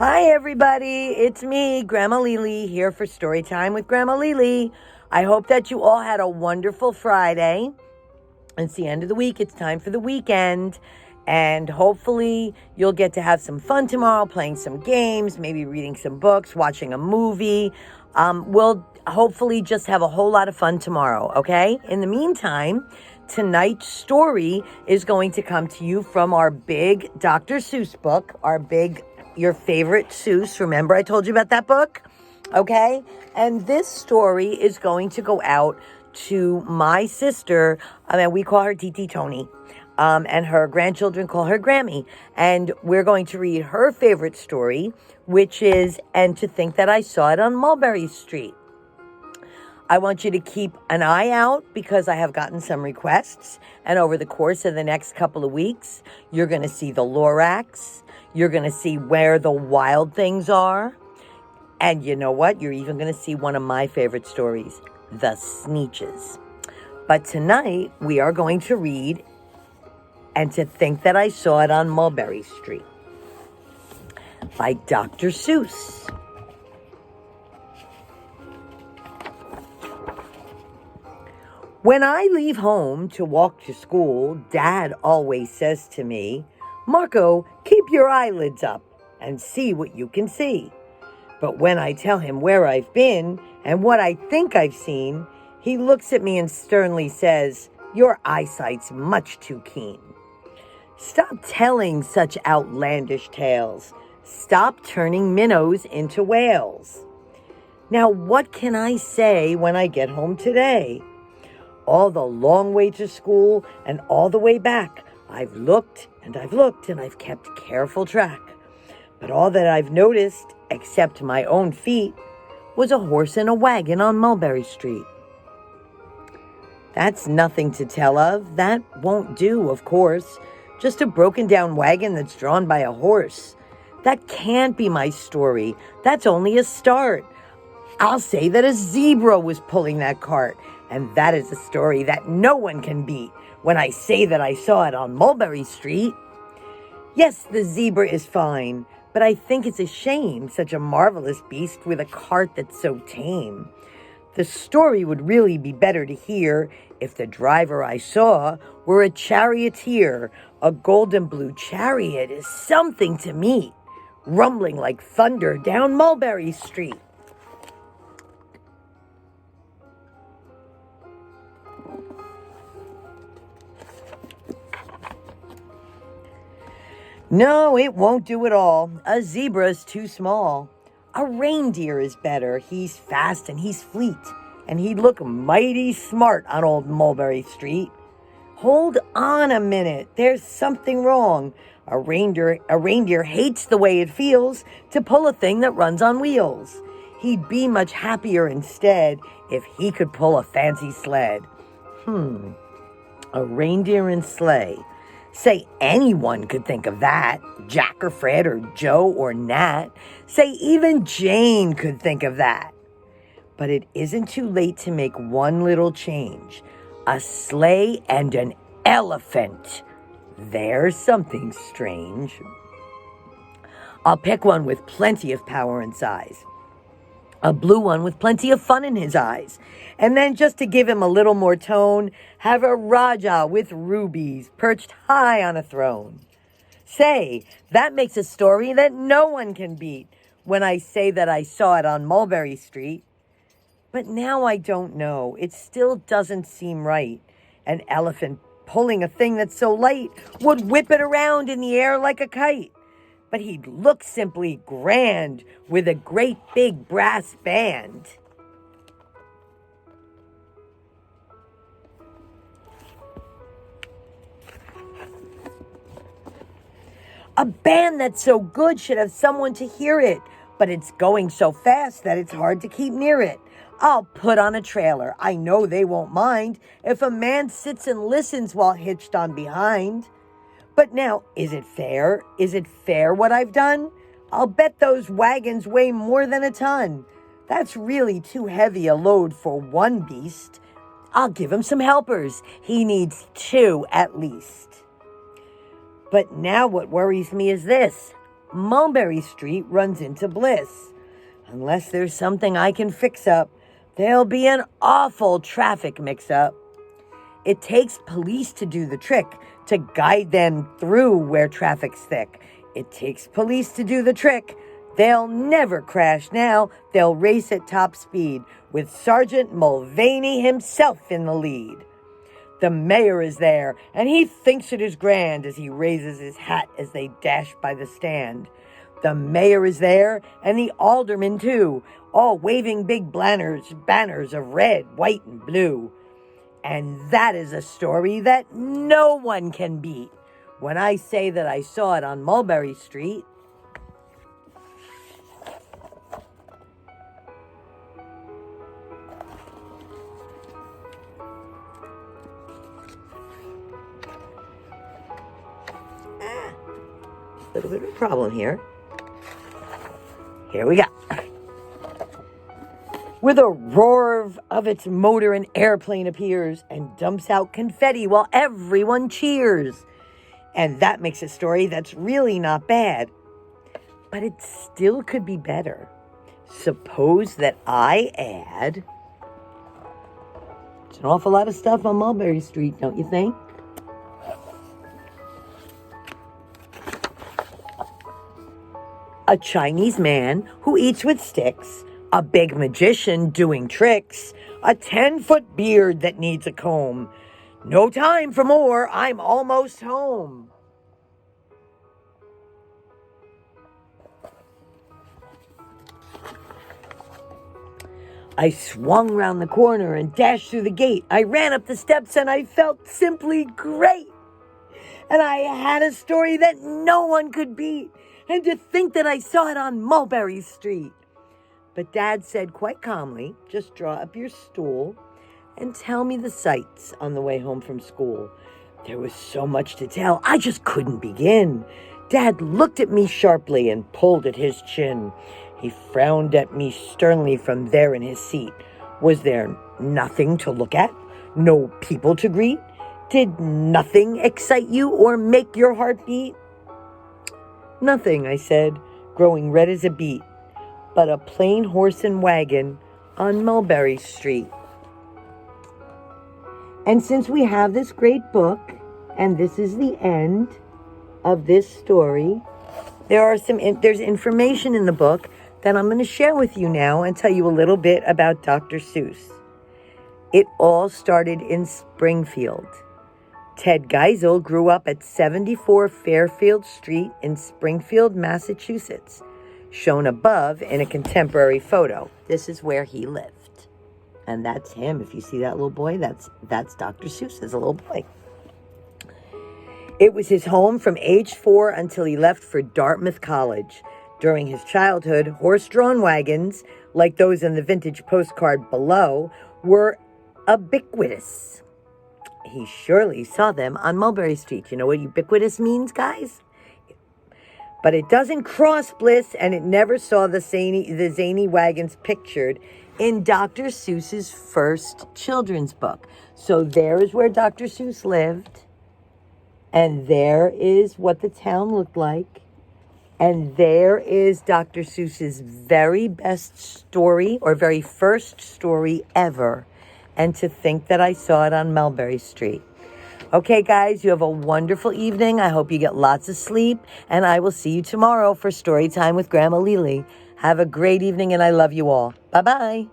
Hi, everybody. It's me, Grandma Lily, here for Story Time with Grandma Lily. I hope that you all had a wonderful Friday. It's the end of the week. It's time for the weekend. And hopefully you'll get to have some fun tomorrow, playing some games, maybe reading some books, watching a movie. We'll hopefully just have a whole lot of fun tomorrow, okay? In the meantime, tonight's story is going to come to you from our big Dr. Seuss book, your favorite Seuss. Remember I told you about that book? Okay? And this story is going to go out to my sister. We call her Titi Tony. And her grandchildren call her Grammy. And we're going to read her favorite story, which is And to Think That I Saw It on Mulberry Street. I want you to keep an eye out because I have gotten some requests. And over the course of the next couple of weeks, you're going to see the Lorax. You're going to see where the wild things are. And you know what? You're even going to see one of my favorite stories, the Sneetches. But tonight, we are going to read And to Think That I Saw It on Mulberry Street by Dr. Seuss. When I leave home to walk to school, Dad always says to me, "Marco, keep your eyelids up and see what you can see." But when I tell him where I've been and what I think I've seen, he looks at me and sternly says, "Your eyesight's much too keen. Stop telling such outlandish tales. Stop turning minnows into whales." Now, what can I say when I get home today? All the long way to school and all the way back, I've looked and I've kept careful track. But all that I've noticed, except my own feet, was a horse and a wagon on Mulberry Street. That's nothing to tell of. That won't do, of course. Just a broken down wagon that's drawn by a horse. That can't be my story. That's only a start. I'll say that a zebra was pulling that cart, and that is a story that no one can beat when I say that I saw it on Mulberry Street. Yes, the zebra is fine, but I think it's a shame, such a marvelous beast with a cart that's so tame. The story would really be better to hear if the driver I saw were a charioteer. A golden blue chariot is something to meet, rumbling like thunder down Mulberry Street. No, it won't do at all. A zebra's too small. A reindeer is better. He's fast and he's fleet, and he'd look mighty smart on old Mulberry Street. Hold on a minute. There's something wrong. A reindeer hates the way it feels to pull a thing that runs on wheels. He'd be much happier instead if he could pull a fancy sled. A reindeer and sleigh. Say anyone could think of that. Jack or Fred or Joe or Nat. Say even Jane could think of that. But it isn't too late to make one little change. A sleigh and an elephant. There's something strange. I'll pick one with plenty of power and size. A blue one with plenty of fun in his eyes. And then just to give him a little more tone, have a Raja with rubies perched high on a throne. Say, that makes a story that no one can beat when I say that I saw it on Mulberry Street. But now I don't know. It still doesn't seem right. An elephant pulling a thing that's so light would whip it around in the air like a kite. But he'd look simply grand with a great big brass band. A band that's so good should have someone to hear it, but it's going so fast that it's hard to keep near it. I'll put on a trailer. I know they won't mind if a man sits and listens while hitched on behind. But now, is it fair? Is it fair what I've done? I'll bet those wagons weigh more than a ton. That's really too heavy a load for one beast. I'll give him some helpers. He needs 2 at least. But now what worries me is this. Mulberry Street runs into Bliss. Unless there's something I can fix up, there'll be an awful traffic mix-up. It takes police to do the trick, to guide them through where traffic's thick. It takes police to do the trick. They'll never crash now. They'll race at top speed with Sergeant Mulvaney himself in the lead. The mayor is there, and he thinks it is grand as he raises his hat as they dash by the stand. The mayor is there, and the aldermen too, all waving big banners of red, white, and blue. And that is a story that no one can beat. When I say that I saw it on Mulberry Street, a little bit of a problem here. Here we go. With a roar of its motor, an airplane appears and dumps out confetti while everyone cheers. And that makes a story that's really not bad. But it still could be better. Suppose that I add... It's an awful lot of stuff on Mulberry Street, don't you think? A Chinese man who eats with sticks, a big magician doing tricks, a 10-foot beard that needs a comb. No time for more, I'm almost home. I swung round the corner and dashed through the gate. I ran up the steps and I felt simply great. And I had a story that no one could beat. And to think that I saw it on Mulberry Street. But Dad said quite calmly, just draw up your stool and tell me the sights on the way home from school. There was so much to tell, I just couldn't begin. Dad looked at me sharply and pulled at his chin. He frowned at me sternly from there in his seat. Was there nothing to look at? No people to greet? Did nothing excite you or make your heart beat? Nothing, I said, growing red as a beet, but a plain horse and wagon on Mulberry Street. And since we have this great book, and this is the end of this story, there's information in the book that I'm going to share with you now and tell you a little bit about Dr. Seuss. It all started in Springfield. Ted Geisel grew up at 74 Fairfield Street in Springfield, Massachusetts, shown above in a contemporary photo. This is where he lived. And that's him. If you see that little boy, that's Dr. Seuss as a little boy. It was his home from age 4 until he left for Dartmouth College. During his childhood, horse-drawn wagons, like those in the vintage postcard below, were ubiquitous. He surely saw them on Mulberry Street. You know what ubiquitous means, guys? But it doesn't cross Bliss, and it never saw the zany wagons pictured in Dr. Seuss's first children's book. So there is where Dr. Seuss lived, and there is what the town looked like, and there is Dr. Seuss's very best story, or very first story ever. And to think that I saw it on Mulberry Street. Okay, guys, you have a wonderful evening. I hope you get lots of sleep. And I will see you tomorrow for Story Time with Grandma Lily. Have a great evening, and I love you all. Bye-bye.